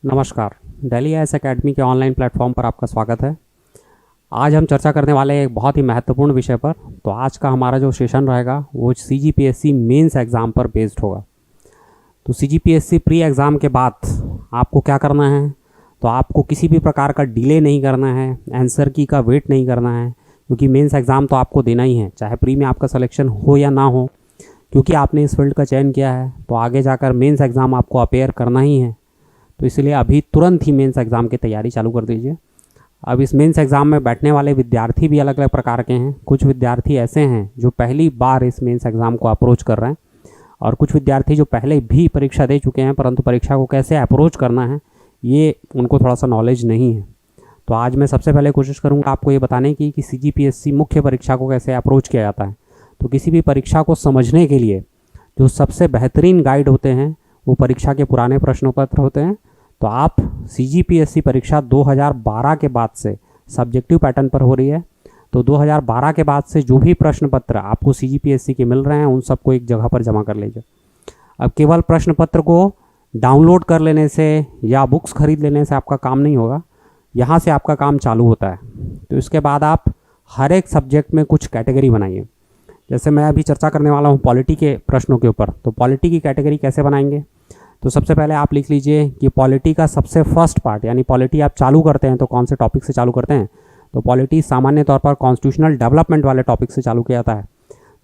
नमस्कार। Delhi IAS academy के online platform पर आपका स्वागत है। आज हम चर्चा करने वाले हैं एक बहुत ही महत्वपूर्ण विषय पर। तो आज का हमारा जो सेशन रहेगा वो सीजीपीएससी मेंस एग्ज़ाम पर बेस्ड होगा। तो सीजीपीएससी प्री एग्ज़ाम के बाद आपको क्या करना है, तो आपको किसी भी प्रकार का डिले नहीं करना है, आंसर की का वेट नहीं करना है, क्योंकि मेंस एग्ज़ाम तो आपको देना ही है, चाहे प्री में आपका सिलेक्शन हो या ना हो। क्योंकि आपने इस फील्ड का चयन किया है तो आगे जाकर मेंस एग्ज़ाम आपको अपेयर करना ही है। तो इसलिए अभी तुरंत ही मेंस एग्ज़ाम की तैयारी चालू कर दीजिए। अब इस मेंस एग्ज़ाम में बैठने वाले विद्यार्थी भी अलग अलग प्रकार के हैं। कुछ विद्यार्थी ऐसे हैं जो पहली बार इस मेंस एग्ज़ाम को अप्रोच कर रहे हैं, और कुछ विद्यार्थी जो पहले भी परीक्षा दे चुके हैं, परंतु परीक्षा को कैसे अप्रोच करना है ये उनको थोड़ा सा नॉलेज नहीं है। तो आज मैं सबसे पहले कोशिश करूँगा आपको ये बताने की कि सीजीपीएससी मुख्य परीक्षा को कैसे अप्रोच किया जाता है। तो किसी भी परीक्षा को समझने के लिए जो सबसे बेहतरीन गाइड होते हैं वो परीक्षा के पुराने प्रश्न पत्र होते हैं। तो आप सीजीपीएससी परीक्षा 2012 के बाद से सब्जेक्टिव पैटर्न पर हो रही है, तो 2012 के बाद से जो भी प्रश्न पत्र आपको सीजीपीएससी के मिल रहे हैं उन सबको एक जगह पर जमा कर लीजिए। अब केवल प्रश्न पत्र को डाउनलोड कर लेने से या बुक्स खरीद लेने से आपका काम नहीं होगा, यहाँ से आपका काम चालू होता है। तो इसके बाद आप हर एक सब्जेक्ट में कुछ कैटेगरी बनाइए। जैसे मैं अभी चर्चा करने वाला हूँ पॉलिटी के प्रश्नों के ऊपर, तो पॉलिटी की कैटेगरी कैसे बनाएंगे। तो सबसे पहले आप लिख लीजिए कि पॉलिटी का सबसे फर्स्ट पार्ट, यानी पॉलिटी आप चालू करते हैं तो कौन से टॉपिक से चालू करते हैं। तो पॉलिटी सामान्य तौर पर कॉन्स्टिट्यूशनल डेवलपमेंट वाले टॉपिक से चालू किया जाता है।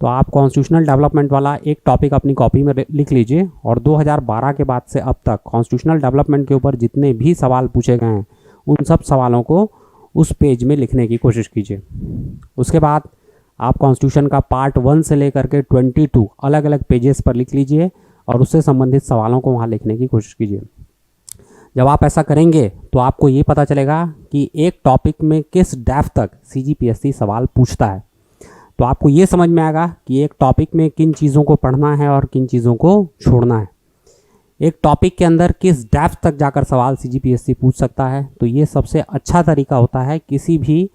तो आप कॉन्स्टिट्यूशनल डेवलपमेंट वाला एक टॉपिक अपनी कॉपी में लिख लीजिए, और 2012 के बाद से अब तक कॉन्स्टिट्यूशनल डेवलपमेंट के ऊपर जितने भी सवाल पूछे गए हैं उन सब सवालों को उस पेज में लिखने की कोशिश कीजिए। उसके बाद आप कॉन्स्टिट्यूशन का पार्ट 1 से लेकर के 22 अलग अलग पेजेस पर लिख लीजिए और उससे संबंधित सवालों को वहाँ लिखने की कोशिश कीजिए। जब आप ऐसा करेंगे तो आपको ये पता चलेगा कि एक टॉपिक में किस डेप्थ तक सीजीपीएससी सवाल पूछता है। तो आपको ये समझ में आएगा कि एक टॉपिक में किन चीज़ों को पढ़ना है और किन चीज़ों को छोड़ना है, एक टॉपिक के अंदर किस डेप्थ तक जाकर सवाल सीजीपीएससी पूछ सकता है। तो ये सबसे अच्छा तरीका होता है किसी भी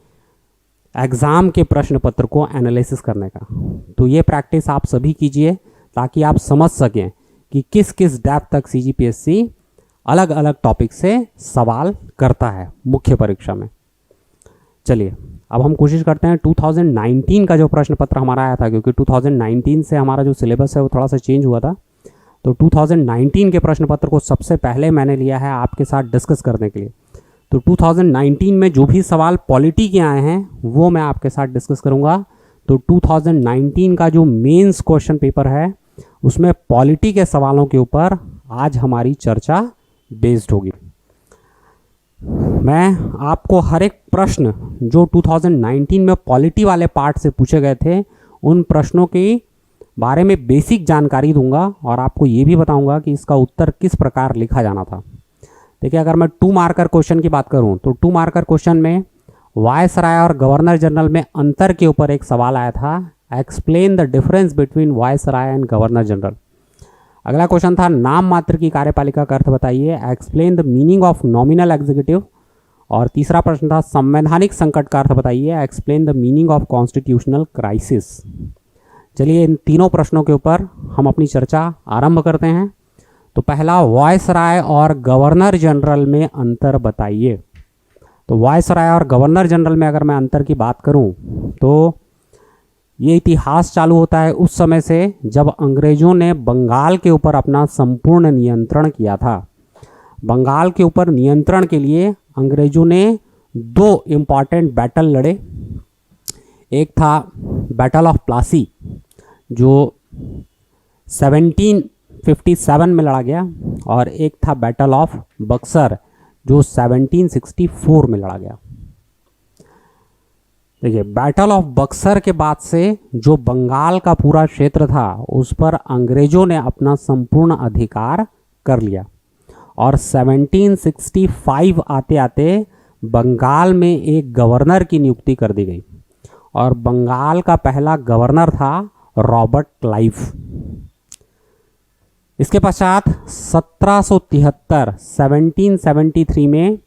एग्ज़ाम के प्रश्न पत्र को एनालिसिस करने का। तो ये प्रैक्टिस आप सभी कीजिए ताकि आप समझ सकें कि किस किस डेप्थ तक सीजीपीएससी अलग अलग टॉपिक से सवाल करता है मुख्य परीक्षा में। चलिए अब हम कोशिश करते हैं 2019 का जो प्रश्न पत्र हमारा आया था, क्योंकि 2019 से हमारा जो सिलेबस है वो थोड़ा सा चेंज हुआ था। तो 2019 के प्रश्न पत्र को सबसे पहले मैंने लिया है आपके साथ डिस्कस करने के लिए। तो 2019 में जो भी सवाल पॉलिटी के आए हैं वो मैं आपके साथ डिस्कस करूँगा। तो 2019 का जो मेंस क्वेश्चन पेपर है उसमें पॉलिटी के सवालों के ऊपर आज हमारी चर्चा बेस्ड होगी। मैं आपको हर एक प्रश्न जो 2019 में पॉलिटी वाले पार्ट से पूछे गए थे उन प्रश्नों के बारे में बेसिक जानकारी दूंगा, और आपको ये भी बताऊंगा कि इसका उत्तर किस प्रकार लिखा जाना था। देखिए, अगर मैं 2 मार्कर क्वेश्चन की बात करूं तो 2 मार्कर क्वेश्चन में वायसराय और गवर्नर जनरल में अंतर के ऊपर एक सवाल आया था, explain the difference between viceroy and governor general. अगला क्वेश्चन था नाम मात्र की कार्यपालिका का अर्थ बताइए, explain the meaning of nominal executive. और तीसरा प्रश्न था संवैधानिक संकट का अर्थ बताइए, explain the meaning of constitutional crisis. चलिए इन तीनों प्रश्नों के ऊपर हम अपनी चर्चा आरंभ करते हैं। तो पहला, वायसराय और गवर्नर जनरल में अंतर बताइए। तो वायसराय और गवर्नर जनरल में अगर मैं अंतर की बात करूं तो ये इतिहास चालू होता है उस समय से जब अंग्रेजों ने बंगाल के ऊपर अपना संपूर्ण नियंत्रण किया था। बंगाल के ऊपर नियंत्रण के लिए अंग्रेजों ने 2 इम्पॉर्टेंट बैटल लड़े। एक था बैटल ऑफ प्लासी जो 1757 में लड़ा गया, और एक था बैटल ऑफ बक्सर जो 1764 में लड़ा गया। देखिए, बैटल ऑफ बक्सर के बाद से जो बंगाल का पूरा क्षेत्र था उस पर अंग्रेजों ने अपना संपूर्ण अधिकार कर लिया, और 1765 आते आते बंगाल में एक गवर्नर की नियुक्ति कर दी गई, और बंगाल का पहला गवर्नर था रॉबर्ट क्लाइव। इसके पश्चात 1773 में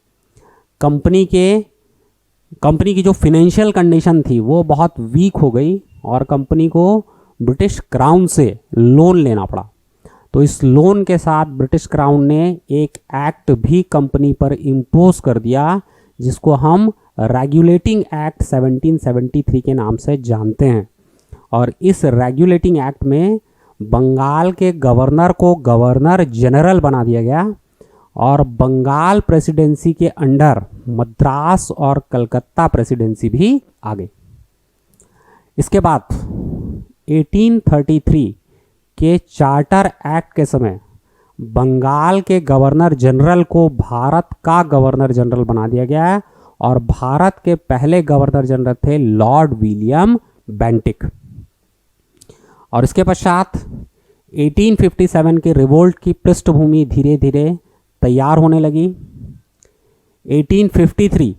कंपनी की जो फिनेंशियल कंडीशन थी वो बहुत वीक हो गई, और कंपनी को ब्रिटिश क्राउन से लोन लेना पड़ा। तो इस लोन के साथ ब्रिटिश क्राउन ने एक एक्ट भी कंपनी पर इम्पोज कर दिया, जिसको हम रेगुलेटिंग एक्ट 1773 के नाम से जानते हैं। और इस रेगुलेटिंग एक्ट में बंगाल के गवर्नर को गवर्नर जनरल बना दिया गया और बंगाल प्रेसिडेंसी के अंडर मद्रास और कलकत्ता प्रेसिडेंसी भी आ गई। इसके बाद 1833 के चार्टर एक्ट के समय बंगाल के गवर्नर जनरल को भारत का गवर्नर जनरल बना दिया गया और भारत के पहले गवर्नर जनरल थे लॉर्ड विलियम बेंटिक। और इसके पश्चात 1857 के रिवोल्ट की पृष्ठभूमि धीरे धीरे तैयार होने लगी। 1853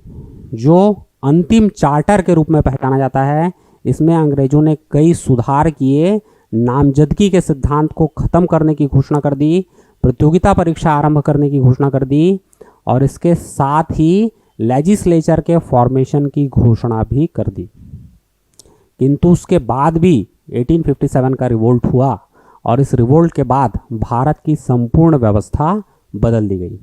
जो अंतिम चार्टर के रूप में पहचाना जाता है, इसमें अंग्रेजों ने कई सुधार किए, नामजदगी के सिद्धांत को खत्म करने की घोषणा कर दी, प्रतियोगिता परीक्षा आरंभ करने की घोषणा कर दी और इसके साथ ही लेजिस्लेचर के फॉर्मेशन की घोषणा भी कर दी। किंतु उसके बाद भी 1857 का रिवोल्ट हुआ और इस रिवोल्ट के बाद भारत की संपूर्ण व्यवस्था बदल दी गई।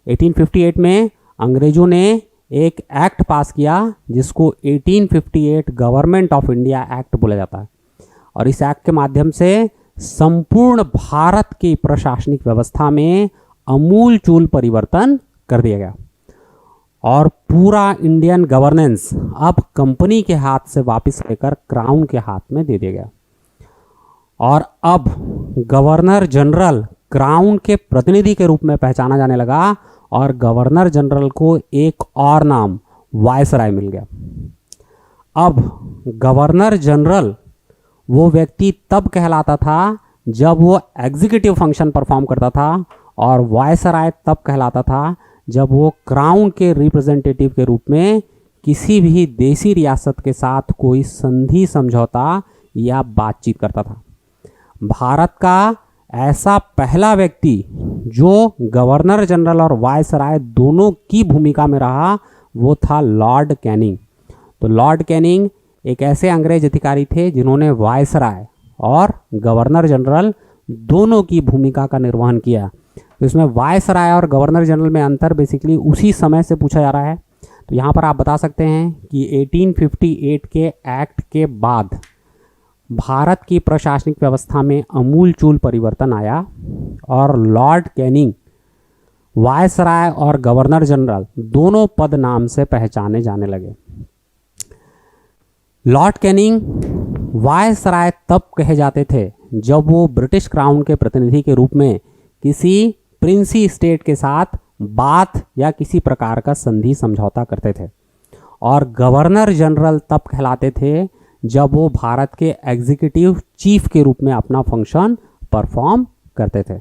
1858 में अंग्रेजों ने एक एक्ट पास किया जिसको 1858 गवर्नमेंट ऑफ इंडिया एक्ट बोला जाता है और इस एक्ट के माध्यम से संपूर्ण भारत की प्रशासनिक व्यवस्था में अमूलचूल परिवर्तन कर दिया गया और पूरा इंडियन गवर्नेंस अब कंपनी के हाथ से वापस लेकर क्राउन के हाथ में दे दिया गया और अब गवर्नर जनरल क्राउन के प्रतिनिधि के रूप में पहचाना जाने लगा और गवर्नर जनरल को एक और नाम वायसराय मिल गया। अब गवर्नर जनरल वो व्यक्ति तब कहलाता था जब वो एग्जीक्यूटिव फंक्शन परफॉर्म करता था और वायसराय तब कहलाता था जब वो क्राउन के रिप्रेजेंटेटिव के रूप में किसी भी देशी रियासत के साथ कोई संधि समझौता या बातचीत करता था। भारत का ऐसा पहला व्यक्ति जो गवर्नर जनरल और वायसराय दोनों की भूमिका में रहा वो था लॉर्ड कैनिंग। तो लॉर्ड कैनिंग एक ऐसे अंग्रेज अधिकारी थे जिन्होंने वायसराय और गवर्नर जनरल दोनों की भूमिका का निर्वहन किया। तो इसमें वायसराय और गवर्नर जनरल में अंतर बेसिकली उसी समय से पूछा जा रहा है। तो यहाँ पर आप बता सकते हैं कि 1858 के एक्ट के बाद भारत की प्रशासनिक व्यवस्था में अमूलचूल परिवर्तन आया और लॉर्ड कैनिंग वायसराय और गवर्नर जनरल दोनों पद नाम से पहचाने जाने लगे। लॉर्ड कैनिंग वायसराय तब कहे जाते थे जब वो ब्रिटिश क्राउन के प्रतिनिधि के रूप में किसी प्रिंसी स्टेट के साथ बात या किसी प्रकार का संधि समझौता करते थे और गवर्नर जनरल तब कहलाते थे जब वो भारत के एग्जीक्यूटिव चीफ के रूप में अपना फंक्शन परफॉर्म करते थे।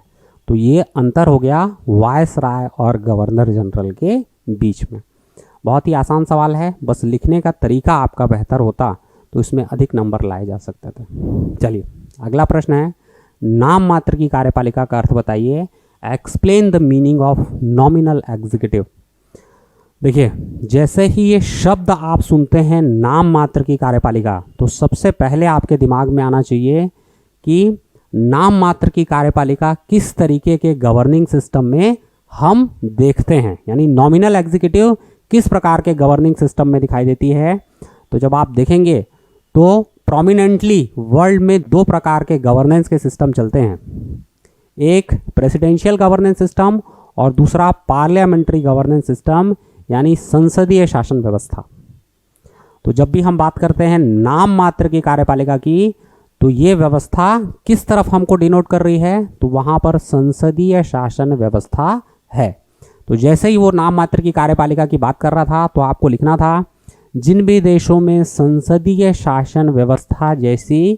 तो ये अंतर हो गया वायसराय और गवर्नर जनरल के बीच में। बहुत ही आसान सवाल है, बस लिखने का तरीका आपका बेहतर होता तो इसमें अधिक नंबर लाए जा सकते थे। चलिए अगला प्रश्न है, नाम मात्र की कार्यपालिका का अर्थ बताइए। Explain the meaning of nominal executive. देखिए जैसे ही ये शब्द आप सुनते हैं नाम मात्र की कार्यपालिका, तो सबसे पहले आपके दिमाग में आना चाहिए कि नाम मात्र की कार्यपालिका किस तरीके के गवर्निंग सिस्टम में हम देखते हैं, यानी नॉमिनल एग्जीक्यूटिव किस प्रकार के गवर्निंग सिस्टम में दिखाई देती है। तो जब आप देखेंगे तो प्रोमिनेंटली वर्ल्ड में दो प्रकार के गवर्नेंस के सिस्टम चलते हैं, एक प्रेसिडेंशियल गवर्नेंस सिस्टम और दूसरा पार्लियामेंट्री गवर्नेंस सिस्टम यानी संसदीय शासन व्यवस्था। तो जब भी हम बात करते हैं नाम मात्र की कार्यपालिका की, तो ये व्यवस्था किस तरफ हमको डिनोट कर रही है, तो वहां पर संसदीय शासन व्यवस्था है। तो जैसे ही वो नाम मात्र की कार्यपालिका की बात कर रहा था तो आपको लिखना था जिन भी देशों में संसदीय शासन व्यवस्था जैसी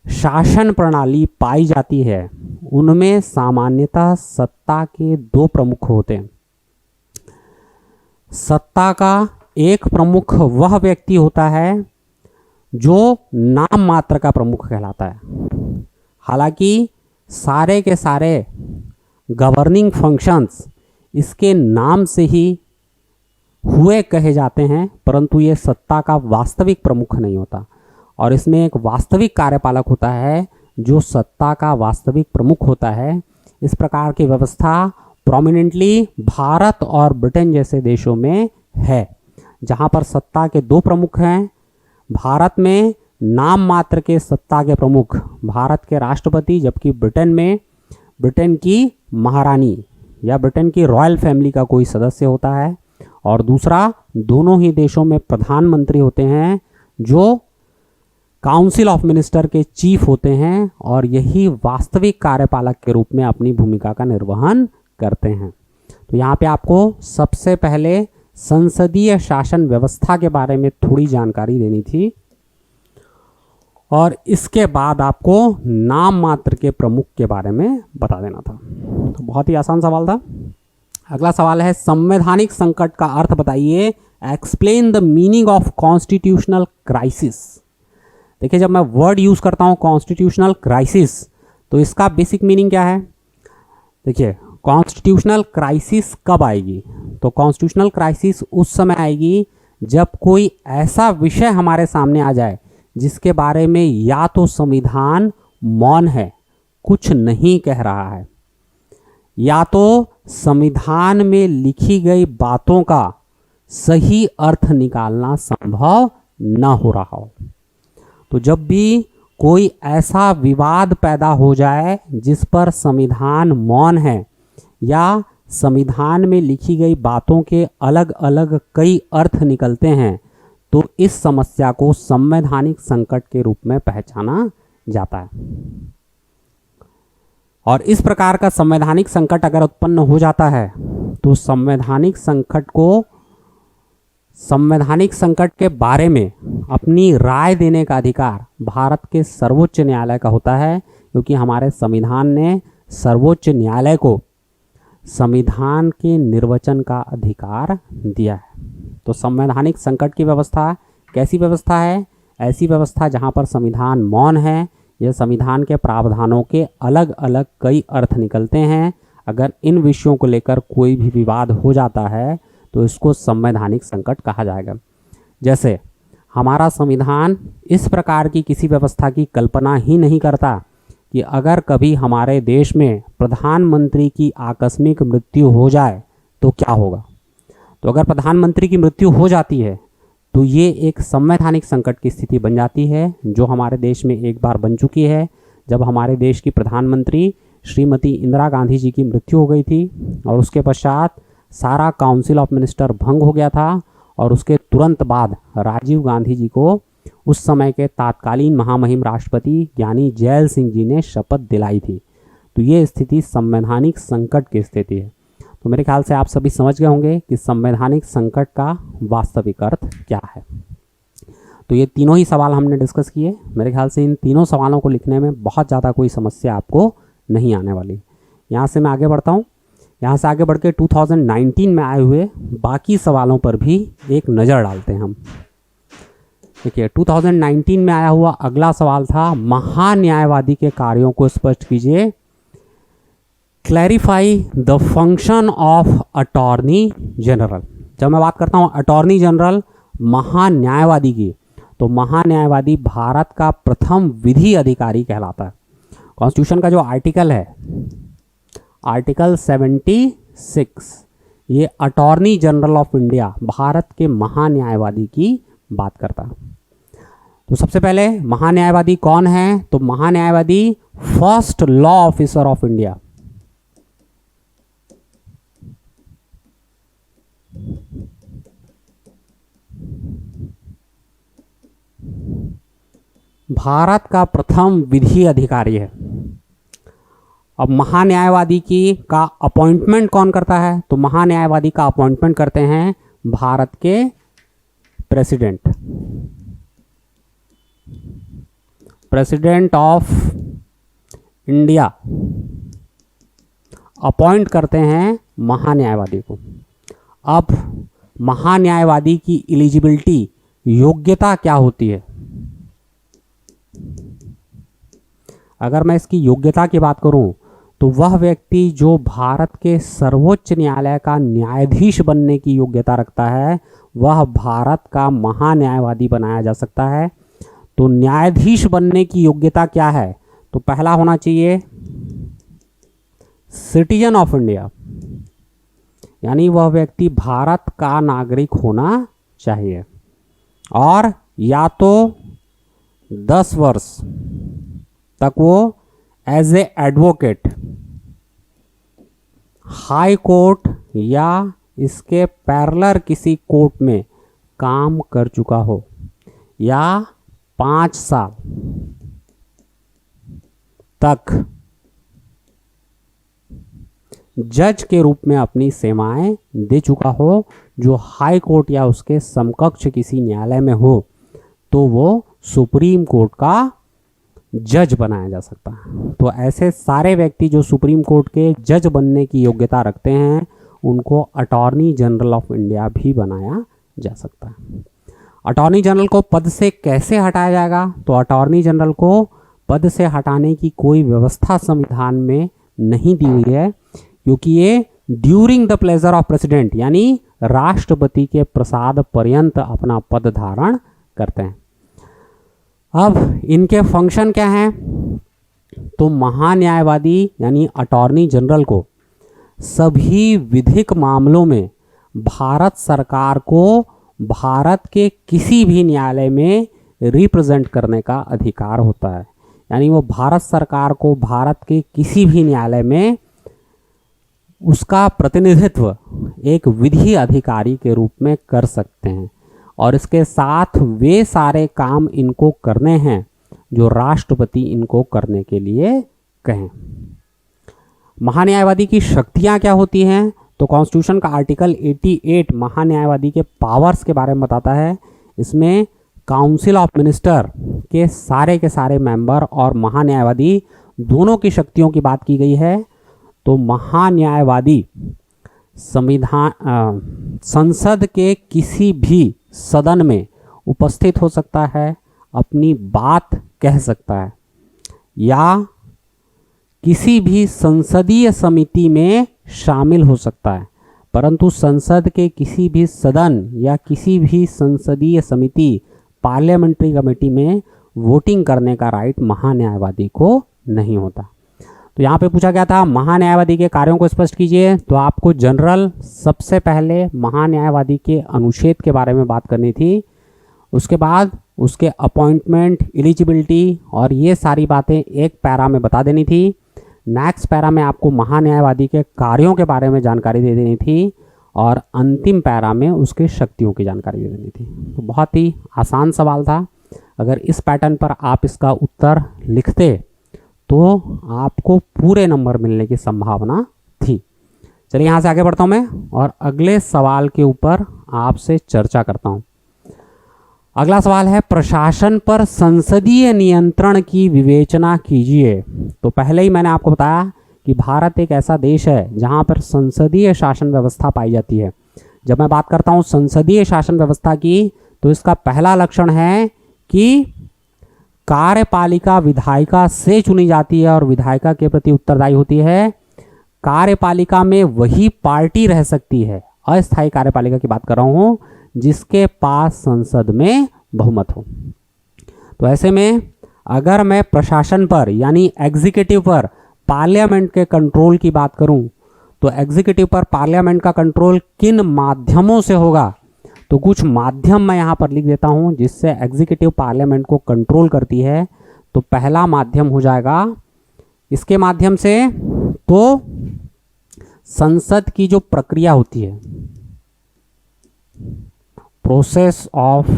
शासन प्रणाली पाई जाती है उनमें सामान्यतः सत्ता के दो प्रमुख होते हैं। सत्ता का एक प्रमुख वह व्यक्ति होता है जो नाम मात्र का प्रमुख कहलाता है। हालांकि सारे के सारे गवर्निंग फंक्शंस इसके नाम से ही हुए कहे जाते हैं, परंतु ये सत्ता का वास्तविक प्रमुख नहीं होता और इसमें एक वास्तविक कार्यपालक होता है जो सत्ता का वास्तविक प्रमुख होता है। इस प्रकार की व्यवस्था प्रोमिनेंटली भारत और ब्रिटेन जैसे देशों में है, जहां पर सत्ता के दो प्रमुख हैं। भारत में नाम मात्र के सत्ता के प्रमुख भारत के राष्ट्रपति, जबकि ब्रिटेन में ब्रिटेन की महारानी या ब्रिटेन की रॉयल फैमिली का कोई सदस्य होता है। और दूसरा, दोनों ही देशों में प्रधानमंत्री होते हैं जो काउंसिल ऑफ मिनिस्टर के चीफ होते हैं और यही वास्तविक कार्यपालक के रूप में अपनी भूमिका का निर्वहन करते हैं। तो यहाँ पे आपको सबसे पहले संसदीय शासन व्यवस्था के बारे में थोड़ी जानकारी देनी थी और इसके बाद आपको नाम मात्र के प्रमुख के बारे में बता देना था। तो बहुत ही आसान सवाल था। अगला सवाल है, संवैधानिक संकट का अर्थ बताइए। Explain the meaning of constitutional crisis. देखिए, जब मैं वर्ड यूज करता हूं कॉन्स्टिट्यूशनल क्राइसिस, तो इसका बेसिक मीनिंग क्या है। देखिए, कॉन्स्टिट्यूशनल क्राइसिस कब आएगी, तो कॉन्स्टिट्यूशनल क्राइसिस उस समय आएगी जब कोई ऐसा विषय हमारे सामने आ जाए जिसके बारे में या तो संविधान मौन है, कुछ नहीं कह रहा है, या तो संविधान में लिखी गई बातों का सही अर्थ निकालना संभव न हो रहा हो। तो जब भी कोई ऐसा विवाद पैदा हो जाए जिस पर संविधान मौन है या संविधान में लिखी गई बातों के अलग अलग कई अर्थ निकलते हैं, तो इस समस्या को संवैधानिक संकट के रूप में पहचाना जाता है। और इस प्रकार का संवैधानिक संकट अगर उत्पन्न हो जाता है तो संवैधानिक संकट के बारे में अपनी राय देने का अधिकार भारत के सर्वोच्च न्यायालय का होता है, क्योंकि हमारे संविधान ने सर्वोच्च न्यायालय को संविधान के निर्वचन का अधिकार दिया है। तो संवैधानिक संकट की व्यवस्था कैसी व्यवस्था है? ऐसी व्यवस्था जहां पर संविधान मौन है, यह संविधान के प्रावधानों के अलग अलग कई अर्थ निकलते हैं। अगर इन विषयों को लेकर कोई भी विवाद हो जाता है तो इसको संवैधानिक संकट कहा जाएगा। जैसे हमारा संविधान इस प्रकार की किसी व्यवस्था की कल्पना ही नहीं करता कि अगर कभी हमारे देश में प्रधानमंत्री की आकस्मिक मृत्यु हो जाए तो क्या होगा। तो अगर प्रधानमंत्री की मृत्यु हो जाती है तो ये एक संवैधानिक संकट की स्थिति बन जाती है, जो हमारे देश में एक बार बन चुकी है। जब हमारे देश की प्रधानमंत्री श्रीमती इंदिरा गांधी जी की मृत्यु हो गई थी और उसके पश्चात सारा काउंसिल ऑफ मिनिस्टर भंग हो गया था और उसके तुरंत बाद राजीव गांधी जी को उस समय के तत्कालीन महामहिम राष्ट्रपति यानी जैल सिंह जी ने शपथ दिलाई थी। तो ये स्थिति संवैधानिक संकट की स्थिति है। तो मेरे ख्याल से आप सभी समझ गए होंगे कि संवैधानिक संकट का वास्तविक अर्थ क्या है। तो ये तीनों ही सवाल हमने डिस्कस किए। मेरे ख्याल से इन तीनों सवालों को लिखने में बहुत ज़्यादा कोई समस्या आपको नहीं आने वाली। यहाँ से मैं आगे बढ़ता हूँ। यहाँ से आगे बढ़ के 2019 में आए हुए बाकी सवालों पर भी एक नज़र डालते हैं हम। देखिए, 2019 में आया हुआ अगला सवाल था, महान्यायवादी के कार्यों को स्पष्ट कीजिए। Clarify the function of attorney general. जब मैं बात करता हूँ अटॉर्नी जनरल महान्यायवादी की, तो महान्यायवादी भारत का प्रथम विधि अधिकारी कहलाता है। कॉन्स्टिट्यूशन का जो आर्टिकल है, आर्टिकल 76, ये attorney general of India Bharat के महान्यायवादी की बात करता है। तो सबसे पहले महान्यायवादी कौन है? तो महान्यायवादी first law officer of India. भारत का प्रथम विधि अधिकारी है। अब महान्यायवादी का अपॉइंटमेंट कौन करता है? तो महान्यायवादी का अपॉइंटमेंट करते हैं भारत के प्रेसिडेंट ऑफ इंडिया अपॉइंट करते हैं महान्यायवादी को। अब महान्यायवादी की एलिजिबिलिटी, योग्यता क्या होती है? अगर मैं इसकी योग्यता की बात करूं तो वह व्यक्ति जो भारत के सर्वोच्च न्यायालय का न्यायाधीश बनने की योग्यता रखता है वह भारत का महान्यायवादी बनाया जा सकता है। तो न्यायाधीश बनने की योग्यता क्या है? तो पहला होना चाहिए सिटीजन ऑफ इंडिया, यानी वह व्यक्ति भारत का नागरिक होना चाहिए, और या तो 10 वर्ष तक वो as a advocate high court या इसके पैरेलल किसी कोर्ट में काम कर चुका हो, या 5 साल तक जज के रूप में अपनी सेवाएं दे चुका हो, जो हाई कोर्ट या उसके समकक्ष किसी न्यायालय में हो, तो वो सुप्रीम कोर्ट का जज बनाया जा सकता है। तो ऐसे सारे व्यक्ति जो सुप्रीम कोर्ट के जज बनने की योग्यता रखते हैं, उनको अटॉर्नी जनरल ऑफ इंडिया भी बनाया जा सकता है। अटॉर्नी जनरल को पद से कैसे हटाया जाएगा? तो अटॉर्नी जनरल को पद से हटाने की कोई व्यवस्था संविधान में नहीं दी हुई है, क्योंकि ये during the pleasure of president, यानी राष्ट्रपति के प्रसाद पर्यंत अपना पद धारण करते हैं। अब इनके फंक्शन क्या हैं? तो महान्यायवादी यानी अटॉर्नी जनरल को सभी विधिक मामलों में भारत सरकार को भारत के किसी भी न्यायालय में रिप्रेजेंट करने का अधिकार होता है, यानी वो भारत सरकार को भारत के किसी भी न्यायालय में उसका प्रतिनिधित्व एक विधि अधिकारी के रूप में कर सकते हैं, और इसके साथ वे सारे काम इनको करने हैं जो राष्ट्रपति इनको करने के लिए कहें। महान्यायवादी की शक्तियां क्या होती हैं? तो कॉन्स्टिट्यूशन का आर्टिकल 88 महान्यायवादी के पावर्स के बारे में बताता है। इसमें काउंसिल ऑफ मिनिस्टर के सारे मेंबर और महान्यायवादी दोनों की शक्तियों की बात की गई है। तो महान्यायवादी संसद के किसी भी सदन में उपस्थित हो सकता है, अपनी बात कह सकता है, या किसी भी संसदीय समिति में शामिल हो सकता है, परंतु संसद के किसी भी सदन या किसी भी संसदीय समिति पार्लियामेंट्री कमेटी में वोटिंग करने का राइट महान्यायवादी को नहीं होता। तो यहाँ पे पूछा गया था महान्यायवादी के कार्यों को स्पष्ट कीजिए। तो आपको जनरल सबसे पहले महान्यायवादी के अनुच्छेद के बारे में बात करनी थी, उसके बाद उसके अपॉइंटमेंट, एलिजिबिलिटी और ये सारी बातें एक पैरा में बता देनी थी। नेक्स्ट पैरा में आपको महान्यायवादी के कार्यों के बारे में जानकारी दे देनी थी, और अंतिम पैरा में उसके शक्तियों की जानकारी दे देनी थी। तो बहुत ही आसान सवाल था। अगर इस पैटर्न पर आप इसका उत्तर लिखते तो आपको पूरे नंबर मिलने की संभावना थी। चलिए यहाँ से आगे बढ़ता हूँ मैं, और अगले सवाल के ऊपर आपसे चर्चा करता हूँ। अगला सवाल है, प्रशासन पर संसदीय नियंत्रण की विवेचना कीजिए। तो पहले ही मैंने आपको बताया कि भारत एक ऐसा देश है जहाँ पर संसदीय शासन व्यवस्था पाई जाती है। जब मैं बात करता हूँ संसदीय शासन व्यवस्था की, तो इसका पहला लक्षण है कि कार्यपालिका विधायिका से चुनी जाती है और विधायिका के प्रति उत्तरदायी होती है। कार्यपालिका में वही पार्टी रह सकती है, अस्थायी कार्यपालिका की बात कर रहा हूँ, जिसके पास संसद में बहुमत हो। तो ऐसे में अगर मैं प्रशासन पर यानी एग्जीक्यूटिव पर पार्लियामेंट के कंट्रोल की बात करूं, तो एग्जीक्यूटिव पर पार्लियामेंट का कंट्रोल किन माध्यमों से होगा? तो कुछ माध्यम मैं यहाँ पर लिख देता हूँ जिससे एग्जीक्यूटिव पार्लियामेंट को कंट्रोल करती है। तो पहला माध्यम हो जाएगा इसके माध्यम से, तो संसद की जो प्रक्रिया होती है, प्रोसेस ऑफ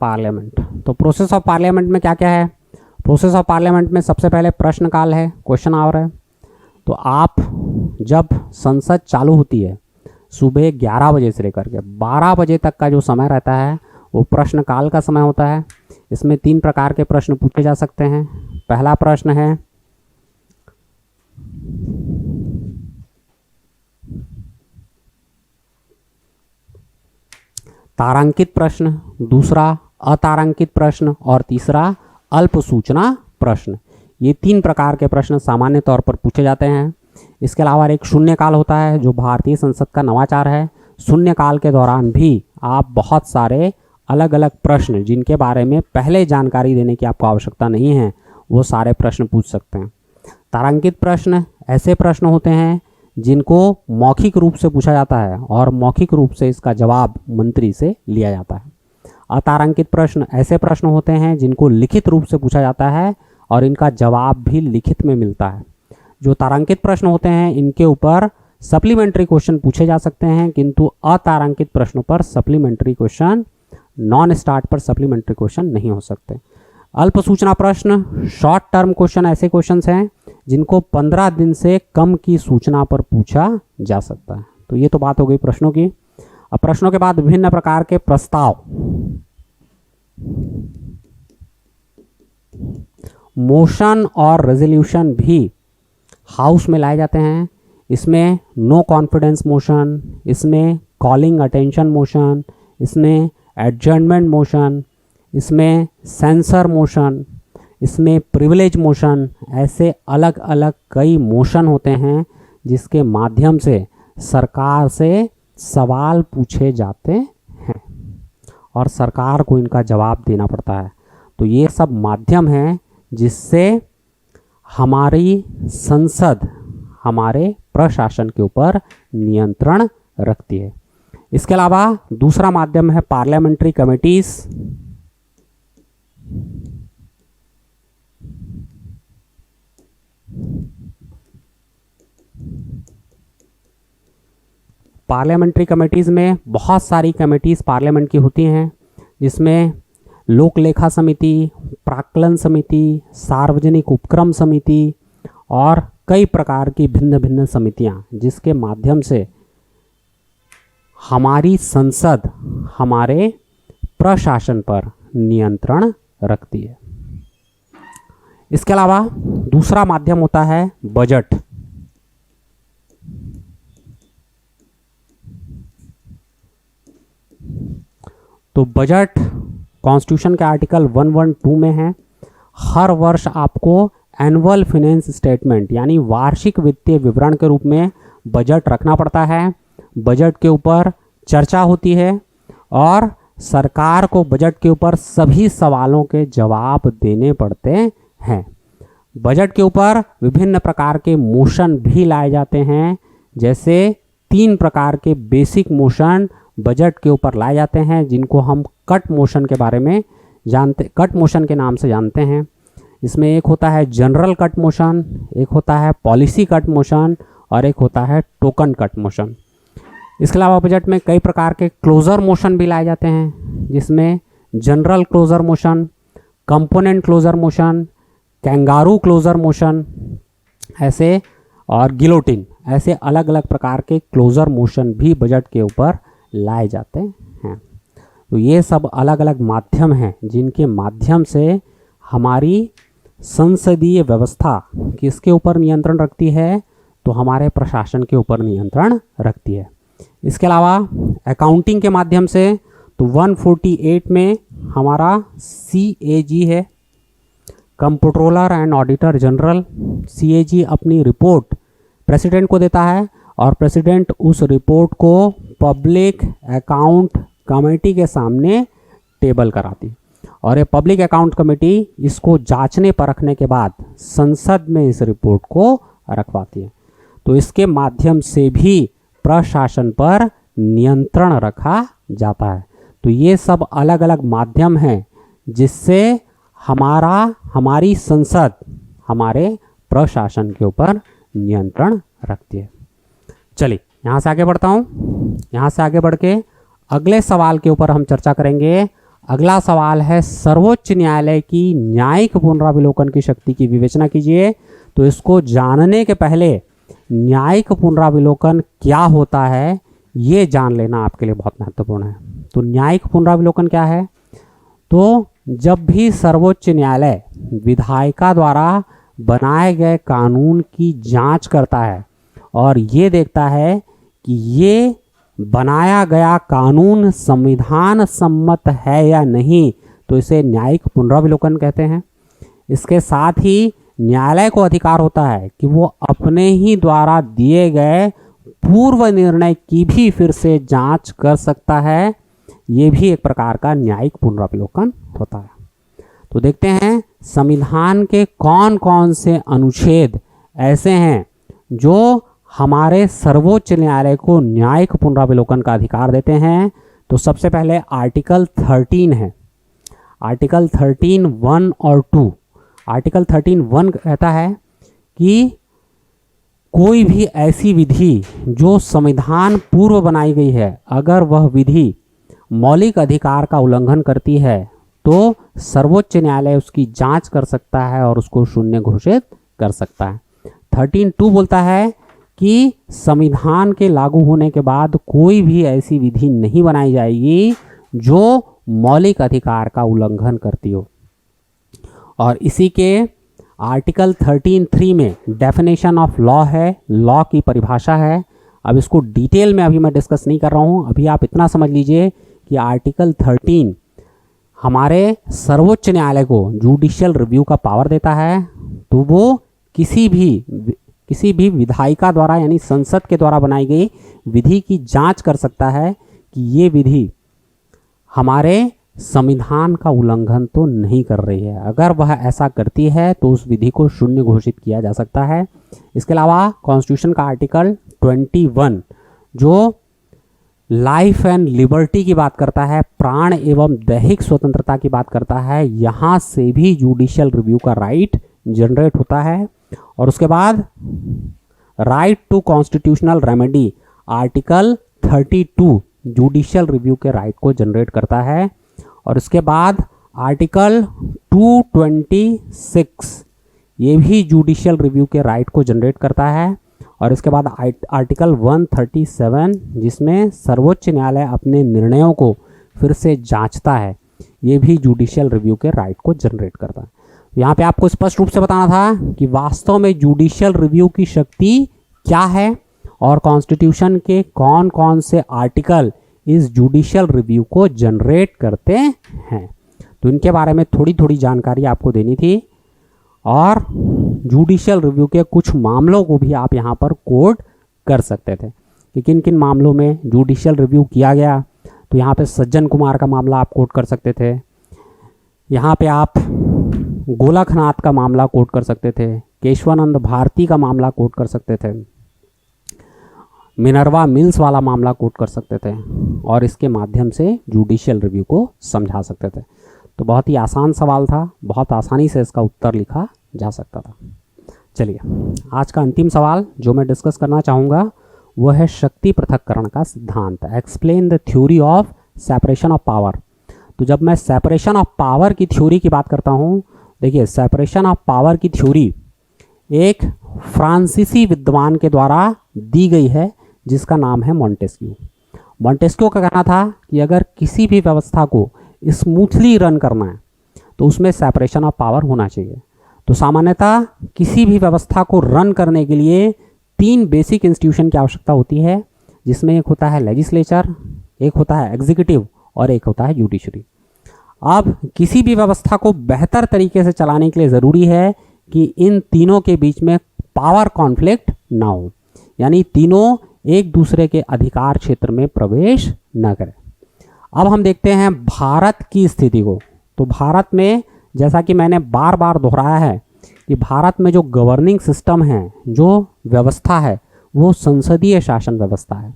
पार्लियामेंट। तो प्रोसेस ऑफ पार्लियामेंट में क्या क्या है? प्रोसेस ऑफ पार्लियामेंट में सबसे पहले प्रश्नकाल है, क्वेश्चन आवर है। तो आप जब संसद चालू होती है सुबह 11 बजे से लेकर के 12 बजे तक का जो समय रहता है वो प्रश्नकाल का समय होता है। इसमें 3 प्रकार के प्रश्न पूछे जा सकते हैं। पहला प्रश्न है तारांकित प्रश्न, दूसरा अतारांकित प्रश्न और तीसरा अल्प सूचना प्रश्न। ये 3 प्रकार के प्रश्न सामान्य तौर पर पूछे जाते हैं। इसके अलावा एक शून्यकाल होता है जो भारतीय संसद का नवाचार है। शून्यकाल के दौरान भी आप बहुत सारे अलग अलग प्रश्न जिनके बारे में पहले जानकारी देने की आपको आवश्यकता नहीं है वो सारे प्रश्न पूछ सकते हैं। तारांकित प्रश्न ऐसे प्रश्न होते हैं जिनको मौखिक रूप से पूछा जाता है और मौखिक रूप से इसका जवाब मंत्री से लिया जाता है। अतारांकित प्रश्न ऐसे प्रश्न होते हैं जिनको लिखित रूप से पूछा जाता है और इनका जवाब भी लिखित में मिलता है। जो तारांकित प्रश्न होते हैं इनके ऊपर सप्लीमेंट्री क्वेश्चन पूछे जा सकते हैं, किंतु अतारांकित प्रश्नों पर सप्लीमेंट्री क्वेश्चन, नॉन स्टार्ट पर सप्लीमेंट्री क्वेश्चन नहीं हो सकते। अल्प सूचना प्रश्न, शॉर्ट टर्म क्वेश्चन ऐसे क्वेश्चंस हैं जिनको 15 दिन से कम की सूचना पर पूछा जा सकता है। तो ये तो बात हो गई प्रश्नों की। अब प्रश्नों के बाद विभिन्न प्रकार के प्रस्ताव, मोशन और रेजोल्यूशन भी हाउस में लाए जाते हैं। इसमें नो कॉन्फिडेंस मोशन, इसमें कॉलिंग अटेंशन मोशन, इसमें एडजर्नमेंट मोशन, इसमें सेंसर मोशन, इसमें प्रिविलेज मोशन, ऐसे अलग अलग कई मोशन होते हैं जिसके माध्यम से सरकार से सवाल पूछे जाते हैं और सरकार को इनका जवाब देना पड़ता है। तो ये सब माध्यम हैं जिससे हमारी संसद हमारे प्रशासन के ऊपर नियंत्रण रखती है। इसके अलावा दूसरा माध्यम है पार्लियामेंट्री कमेटीज। पार्लियामेंट्री कमेटीज़ में बहुत सारी कमेटीज़ पार्लियामेंट की होती हैं, जिसमें लोक लेखा समिति, प्राक्कलन समिति, सार्वजनिक उपक्रम समिति और कई प्रकार की भिन्न भिन्न समितियां, जिसके माध्यम से हमारी संसद हमारे प्रशासन पर नियंत्रण रखती है। इसके अलावा दूसरा माध्यम होता है बजट। तो बजट कॉन्स्टिट्यूशन के आर्टिकल 112 में है। हर वर्ष आपको एनुअल फाइनेंस स्टेटमेंट यानी वार्षिक वित्तीय विवरण के रूप में बजट रखना पड़ता है। बजट के ऊपर चर्चा होती है और सरकार को बजट के ऊपर सभी सवालों के जवाब देने पड़ते हैं। बजट के ऊपर विभिन्न प्रकार के मोशन भी लाए जाते हैं, जैसे 3 प्रकार के बेसिक मोशन बजट के ऊपर लाए जाते हैं, जिनको हम कट मोशन के बारे में कट मोशन के नाम से जानते हैं। इसमें एक होता है जनरल कट मोशन, एक होता है पॉलिसी कट मोशन और एक होता है टोकन कट मोशन। इसके अलावा बजट में कई प्रकार के क्लोजर मोशन भी लाए जाते हैं, जिसमें general closure motion, component closure motion, kangaroo closure motion ऐसे और गिलोटिन, ऐसे अलग अलग प्रकार के क्लोजर मोशन भी बजट के ऊपर लाए जाते हैं। तो ये सब अलग अलग माध्यम हैं जिनके माध्यम से हमारी संसदीय व्यवस्था किसके ऊपर नियंत्रण रखती है, तो हमारे प्रशासन के ऊपर नियंत्रण रखती है। इसके अलावा अकाउंटिंग के माध्यम से तो 148 में हमारा CAG है, comptroller and auditor general. CAG अपनी रिपोर्ट प्रेसिडेंट को देता है और प्रेसिडेंट उस रिपोर्ट को पब्लिक अकाउंट कमेटी के सामने टेबल कराती है और ये पब्लिक अकाउंट कमेटी इसको जांचने परखने के बाद संसद में इस रिपोर्ट को रखवाती है। तो इसके माध्यम से भी प्रशासन पर नियंत्रण रखा जाता है। तो ये सब अलग अलग माध्यम हैं जिससे हमारी संसद हमारे प्रशासन के ऊपर नियंत्रण रखती है। चलिए यहाँ से आगे बढ़ता हूँ। यहाँ से आगे बढ़ के अगले सवाल के ऊपर हम चर्चा करेंगे। अगला सवाल है सर्वोच्च न्यायालय की न्यायिक पुनरावलोकन की शक्ति की विवेचना कीजिए। तो इसको जानने के पहले न्यायिक पुनरावलोकन क्या होता है ये जान लेना आपके लिए बहुत महत्वपूर्ण है। तो न्यायिक पुनरावलोकन क्या है? तो जब भी सर्वोच्च न्यायालय विधायिका द्वारा बनाए गए कानून की जांच करता है और ये देखता है कि ये बनाया गया कानून संविधान सम्मत है या नहीं, तो इसे न्यायिक पुनरावलोकन कहते हैं। इसके साथ ही न्यायालय को अधिकार होता है कि वो अपने ही द्वारा दिए गए पूर्व निर्णय की भी फिर से जांच कर सकता है ये भी एक प्रकार का न्यायिक पुनरावलोकन होता है। तो देखते हैं संविधान के कौन कौन से अनुच्छेद ऐसे हैं जो हमारे सर्वोच्च न्यायालय को न्यायिक पुनरावलोकन का अधिकार देते हैं। तो सबसे पहले आर्टिकल 13 है, आर्टिकल 13 1 और 2। आर्टिकल 13 1 कहता है कि कोई भी ऐसी विधि जो संविधान पूर्व बनाई गई है, अगर वह विधि मौलिक अधिकार का उल्लंघन करती है तो सर्वोच्च न्यायालय उसकी जांच कर सकता है और उसको शून्य घोषित कर सकता है। 13(2) बोलता है कि संविधान के लागू होने के बाद कोई भी ऐसी विधि नहीं बनाई जाएगी जो मौलिक अधिकार का उल्लंघन करती हो। और इसी के आर्टिकल 13(3) में डेफिनेशन ऑफ लॉ है, लॉ की परिभाषा है। अब इसको डिटेल में अभी मैं डिस्कस नहीं कर रहा हूँ, अभी आप इतना समझ लीजिए कि आर्टिकल 13 हमारे सर्वोच्च न्यायालय को जुडिशियल रिव्यू का पावर देता है। तो वो किसी भी विधायिका द्वारा यानी संसद के द्वारा बनाई गई विधि की जांच कर सकता है कि ये विधि हमारे संविधान का उल्लंघन तो नहीं कर रही है। अगर वह ऐसा करती है तो उस विधि को शून्य घोषित किया जा सकता है। इसके अलावा कॉन्स्टिट्यूशन का आर्टिकल 21 जो लाइफ एंड लिबर्टी की बात करता है, प्राण एवं दैहिक स्वतंत्रता की बात करता है, यहाँ से भी जुडिशियल रिव्यू का राइट जनरेट होता है। और उसके बाद right to constitutional remedy article 32 judicial review के राइट को जनरेट करता है। और इसके बाद आर्टिकल 226 ये भी जुडिशियल रिव्यू के राइट को जनरेट करता है। और इसके बाद आर्टिकल 137 जिसमें सर्वोच्च न्यायालय अपने निर्णयों को फिर से जांचता है, ये भी जुडिशियल रिव्यू के राइट को जनरेट करता है। यहाँ पे आपको स्पष्ट रूप से बताना था कि वास्तव में जुडिशियल रिव्यू की शक्ति क्या है और कॉन्स्टिट्यूशन के कौन कौन से आर्टिकल इस जुडिशियल रिव्यू को जनरेट करते हैं। तो इनके बारे में थोड़ी थोड़ी जानकारी आपको देनी थी और जुडिशियल रिव्यू के कुछ मामलों को भी आप यहाँ पर कोट कर सकते थे कि किन किन मामलों में जुडिशियल रिव्यू किया गया। तो यहाँ पे सज्जन कुमार का मामला आप कोट कर सकते थे, यहाँ पे आप गोलकनाथ का मामला कोट कर सकते थे, केशवानंद भारती का मामला कोट कर सकते थे, मिनर्वा मिल्स वाला मामला कोट कर सकते थे और इसके माध्यम से जुडिशियल रिव्यू को समझा सकते थे। तो बहुत ही आसान सवाल था, बहुत आसानी से इसका उत्तर लिखा जा सकता था। चलिए आज का अंतिम सवाल जो मैं डिस्कस करना चाहूँगा वो है शक्ति पृथक्करण का सिद्धांत। Explain the theory of separation of power. तो जब मैं सेपरेशन ऑफ पावर की थ्योरी की बात करता हूँ, देखिए सेपरेशन ऑफ पावर की थ्योरी एक फ्रांसीसी विद्वान के द्वारा दी गई है जिसका नाम है मॉन्टेस्क्यू। मॉन्टेस्क्यू का कहना था कि अगर किसी भी व्यवस्था को स्मूथली रन करना है तो उसमें सेपरेशन ऑफ पावर होना चाहिए। तो सामान्यतः किसी भी व्यवस्था को रन करने के लिए 3 बेसिक इंस्टीट्यूशन की आवश्यकता होती है, जिसमें एक होता है लेजिस्लेचर, एक होता है एग्जीक्यूटिव और एक होता है जुडिशरी। अब किसी भी व्यवस्था को बेहतर तरीके से चलाने के लिए ज़रूरी है कि इन तीनों के बीच में पावर कॉन्फ्लिक्ट ना हो, यानी तीनों एक दूसरे के अधिकार क्षेत्र में प्रवेश न करें। अब हम देखते हैं भारत की स्थिति को। तो भारत में जैसा कि मैंने बार बार दोहराया है कि भारत में जो गवर्निंग सिस्टम है, जो व्यवस्था है, वो संसदीय शासन व्यवस्था है,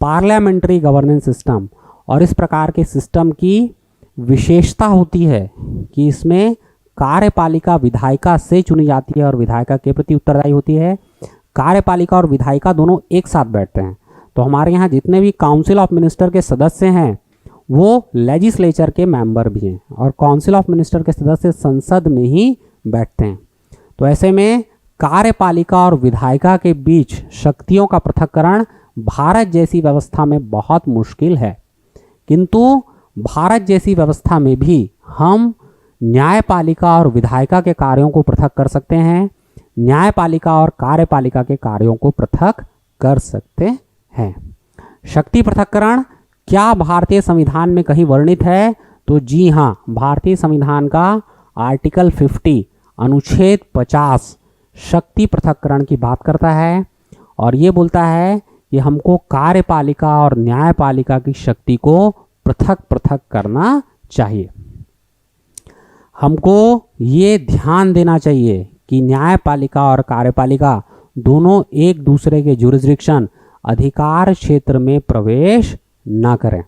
पार्लियामेंट्री गवर्नेंस सिस्टम। और इस प्रकार के सिस्टम की विशेषता होती है कि इसमें कार्यपालिका विधायिका से चुनी जाती है और विधायिका के प्रति उत्तरदायी होती है। कार्यपालिका और विधायिका दोनों एक साथ बैठते हैं। तो हमारे यहाँ जितने भी काउंसिल ऑफ मिनिस्टर के सदस्य हैं वो लेजिस्लेचर के मेंबर भी हैं और काउंसिल ऑफ मिनिस्टर के सदस्य संसद में ही बैठते हैं। तो ऐसे में कार्यपालिका और विधायिका के बीच शक्तियों का पृथक्करण भारत जैसी व्यवस्था में बहुत मुश्किल है, किंतु भारत जैसी व्यवस्था में भी हम न्यायपालिका और विधायिका के कार्यों को पृथक कर सकते हैं, न्यायपालिका और कार्यपालिका के कार्यों को पृथक कर सकते हैं। शक्ति पृथक्करण क्या भारतीय संविधान में कहीं वर्णित है? तो जी हाँ, भारतीय संविधान का आर्टिकल 50 अनुच्छेद 50 शक्ति पृथक्करण की बात करता है और ये बोलता है कि हमको कार्यपालिका और न्यायपालिका की शक्ति को पृथक पृथक करना चाहिए। हमको ये ध्यान देना चाहिए कि न्यायपालिका और कार्यपालिका दोनों एक दूसरे के जुरिस्डिक्शन अधिकार क्षेत्र में प्रवेश न करें।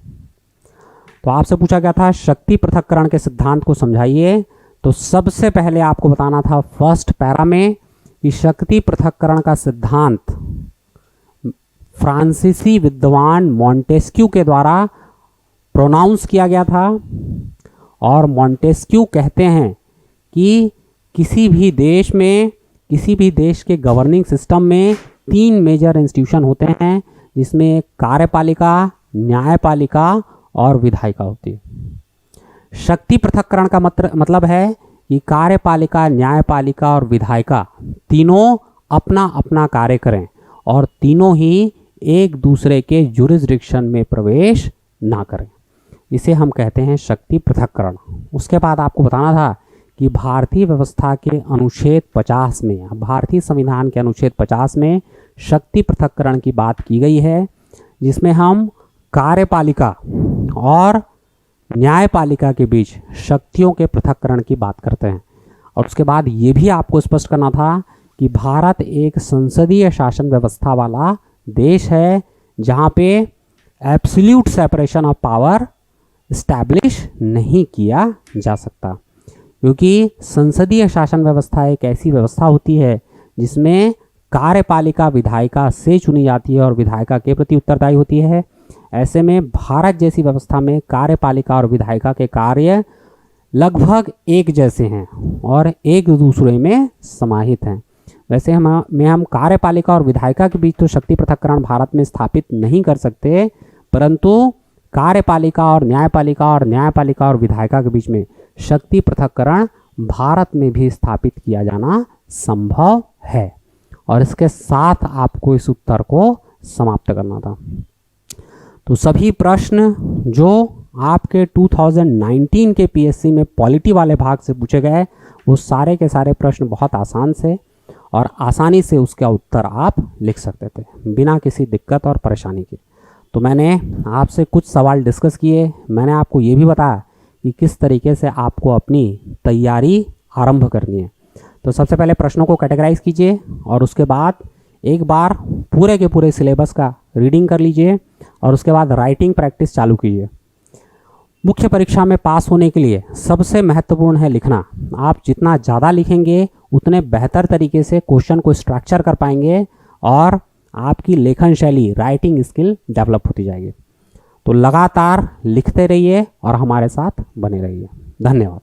तो आपसे पूछा गया था शक्ति पृथक्करण के सिद्धांत को समझाइए। तो सबसे पहले आपको बताना था फर्स्ट पैरा में कि शक्ति पृथक्करण का सिद्धांत फ्रांसीसी विद्वान मॉन्टेस्क्यू के द्वारा प्रोनाउंस किया गया था। और मॉन्टेस्क्यू कहते हैं कि किसी भी देश में, किसी भी देश के गवर्निंग सिस्टम में 3 मेजर इंस्टीट्यूशन होते हैं, जिसमें कार्यपालिका, न्यायपालिका और विधायिका होती है। शक्ति पृथक्करण का मतलब है कि कार्यपालिका, न्यायपालिका और विधायिका तीनों अपना अपना कार्य करें और तीनों ही एक दूसरे के जुरिस्डिक्शन में प्रवेश ना करें। इसे हम कहते हैं शक्ति पृथक्करण। उसके बाद आपको बताना था कि भारतीय व्यवस्था के अनुच्छेद 50 में, भारतीय संविधान के अनुच्छेद 50 में शक्ति पृथक्करण की बात की गई है, जिसमें हम कार्यपालिका और न्यायपालिका के बीच शक्तियों के पृथक्करण की बात करते हैं। और उसके बाद ये भी आपको स्पष्ट करना था कि भारत एक संसदीय शासन व्यवस्था वाला देश है, जहाँ पे absolute separation of power establish नहीं किया जा सकता, क्योंकि संसदीय शासन व्यवस्था एक ऐसी व्यवस्था होती है जिसमें कार्यपालिका विधायिका से चुनी जाती है और विधायिका के प्रति उत्तरदायी होती है। ऐसे में भारत जैसी व्यवस्था में कार्यपालिका और विधायिका के कार्य लगभग एक जैसे हैं और एक दूसरे में समाहित हैं। वैसे हम कार्यपालिका और विधायिका के बीच तो शक्ति पृथक्करण भारत में स्थापित नहीं कर सकते, परंतु कार्यपालिका और न्यायपालिका और विधायिका के बीच में शक्ति पृथक्करण भारत में भी स्थापित किया जाना संभव है। और इसके साथ आपको इस उत्तर को समाप्त करना था। तो सभी प्रश्न जो आपके 2019 के पीएससी में पॉलिटी वाले भाग से पूछे गए, वो सारे के सारे प्रश्न बहुत आसान से और आसानी से उसका उत्तर आप लिख सकते थे बिना किसी दिक्कत और परेशानी के। तो मैंने आपसे कुछ सवाल डिस्कस किए। मैंने आपको ये भी बताया कि किस तरीके से आपको अपनी तैयारी आरंभ करनी है। तो सबसे पहले प्रश्नों को कैटेगराइज कीजिए और उसके बाद एक बार पूरे के पूरे सिलेबस का रीडिंग कर लीजिए और उसके बाद राइटिंग प्रैक्टिस चालू कीजिए। मुख्य परीक्षा में पास होने के लिए सबसे महत्वपूर्ण है लिखना। आप जितना ज़्यादा लिखेंगे उतने बेहतर तरीके से क्वेश्चन को स्ट्रक्चर कर पाएंगे और आपकी लेखन शैली, राइटिंग स्किल डेवलप होती जाएगी। तो लगातार लिखते रहिए और हमारे साथ बने रहिए। धन्यवाद।